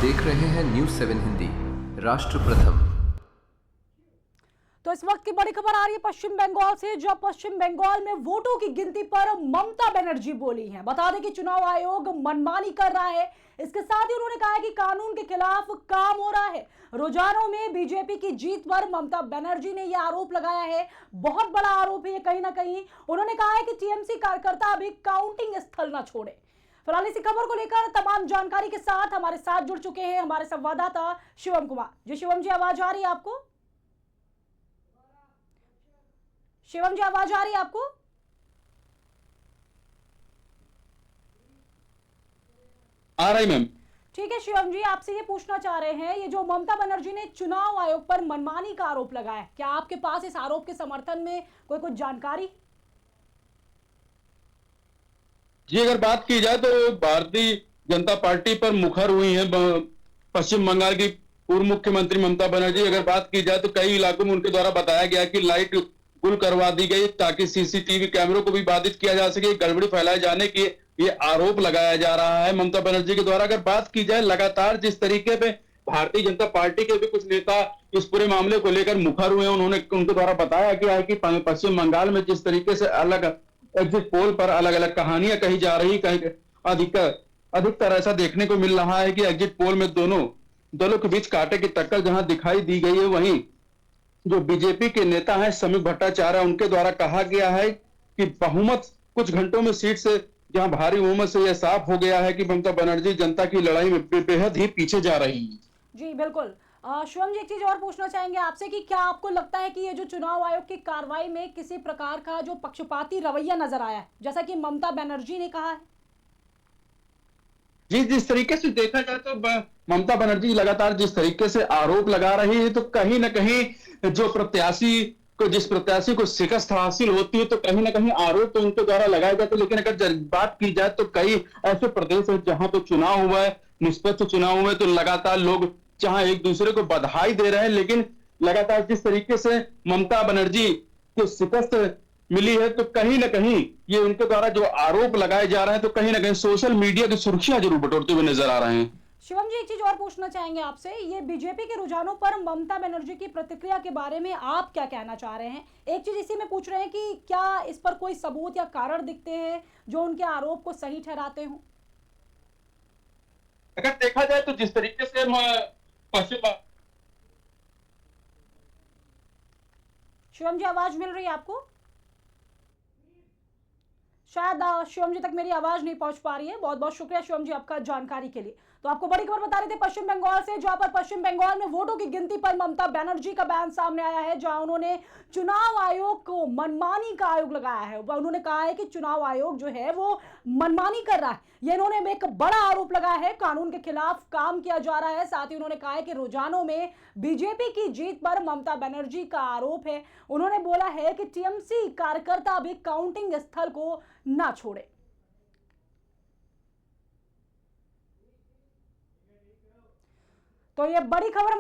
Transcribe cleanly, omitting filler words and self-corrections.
देख रहे हैं न्यूज़ 7 हिंदी, राष्ट्र प्रथम। तो इस वक्त की बड़ी खबर आ रही है पश्चिम बंगाल से, जहां पश्चिम बंगाल में वोटों की गिनती पर ममता बनर्जी बोली हैं। बता दें कि चुनाव आयोग मनमानी कर रहा है। इसके साथ ही उन्होंने कहा है कि कानून के खिलाफ काम हो रहा है। रोजानों में बीजेपी की जीत पर ममता बनर्जी ने यह आरोप लगाया है। बहुत बड़ा आरोप है ये कहीं ना कहीं। उन्होंने कहा है कि टीएमसी कार्यकर्ता अभी काउंटिंग स्थल न छोड़े। फिलहाल इसी खबर को लेकर तमाम जानकारी के साथ हमारे साथ जुड़ चुके हैं हमारे संवाददाता शिवम कुमार। जी शिवम जी, आवाज आ रही है आपको? शिवम जी, आवाज आ रही है आपको? आ रही मैम। ठीक है शिवम जी, आपसे ये पूछना चाह रहे हैं, ये जो ममता बनर्जी ने चुनाव आयोग पर मनमानी का आरोप लगाया, क्या आपके पास इस आरोप के समर्थन में कोई कुछ जानकारी? जी, अगर बात की जाए तो भारतीय जनता पार्टी पर मुखर हुई है पश्चिम बंगाल की पूर्व मुख्यमंत्री ममता बनर्जी। अगर बात की जाए तो कई इलाकों में उनके द्वारा बताया गया कि लाइट गुल करवा दी गई ताकि सीसीटीवी कैमरों को भी बाधित किया जा सके, गड़बड़ी फैलाए जाने की ये आरोप लगाया जा रहा है ममता बनर्जी के द्वारा। अगर बात की जाए लगातार जिस तरीके पे भारतीय जनता पार्टी के भी कुछ नेता इस पूरे मामले को लेकर मुखर हुए हैं, उन्होंने उनके द्वारा बताया गया है कि पश्चिम बंगाल में जिस तरीके से अलग एग्जिट पोल पर अलग अलग कहानियां कही जा रही, कहीं अधिकतर ऐसा देखने को मिल रहा है कि एग्जिट पोल में दोनों दलों के बीच कांटे की टक्कर जहां दिखाई दी गई है, वहीं जो बीजेपी के नेता हैं समीप भट्टाचार्य, उनके द्वारा कहा गया है कि बहुमत कुछ घंटों में सीट से जहां भारी बहुमत से यह साफ हो गया है कि ममता बनर्जी जनता की लड़ाई में बेहद ही पीछे जा रही है। जी बिल्कुल। शिवम जी, एक चीज और पूछना चाहेंगे आपसे कि क्या आपको लगता है कि ये जो चुनाव आयोग की कार्रवाई में किसी प्रकार का जो पक्षपाती रवैया नजर आया है, जैसा कि ममता बनर्जी ने कहा है? जी, जिस तरीके से देखा जाए तो ममता बनर्जी लगातार जिस तरीके से आरोप लगा रही है, तो कहीं ना कहीं जिस प्रत्याशी को शिकस्त हासिल होती है, तो कहीं ना कहीं आरोप तो उनके द्वारा लगाए जाते हैं। लेकिन अगर बात की जाए तो कई ऐसे प्रदेश है जहां पे चुनाव हुआ है, निष्पक्ष चुनाव हुए, तो लगातार लोग जहां एक दूसरे को बधाई दे रहे हैं, लेकिन लगातार जिस तरीके से ममता बनर्जी को शिकस्त मिली है, तो कहीं ना कहीं ये उनके द्वारा जो आरोप लगाए जा रहे हैं, तो कहीं ना कहीं सोशल मीडिया की सुर्खियां जरूर बटोरते हुए नजर आ रहे हैं। शिवम जी, एक चीज और पूछना चाहेंगे आपसे, ये बीजेपी के रुझानों पर ममता बनर्जी की प्रतिक्रिया के बारे में आप क्या कहना चाह रहे हैं? एक चीज इसी में पूछ रहे हैं कि क्या इस पर कोई सबूत या कारण दिखते हैं जो उनके आरोप को सही ठहराते हो? अगर देखा जाए तो जिस तरीके से पश्चिम शिवम जी, आवाज मिल रही है आपको? शायद शिवम जी तक मेरी आवाज नहीं पहुंच पा रही है। बहुत बहुत शुक्रिया शिवम जी आपका जानकारी के लिए। तो आपको बड़ी खबर बता रहे थे पश्चिम बंगाल से, जहां पर पश्चिम बंगाल में वोटों की गिनती पर ममता बनर्जी का बयान सामने आया है, जहां उन्होंने चुनाव आयोग को मनमानी का आयोग लगाया है। उन्होंने कहा है कि चुनाव आयोग जो है वो मनमानी कर रहा है। ये इन्होंने एक बड़ा आरोप लगाया है, कानून के खिलाफ काम किया जा रहा है। साथ ही उन्होंने कहा है कि रुझानों में बीजेपी की जीत पर ममता बनर्जी का आरोप है। उन्होंने बोला है कि टीएमसी कार्यकर्ता अभी काउंटिंग स्थल को ना छोड़े। तो ये बड़ी खबर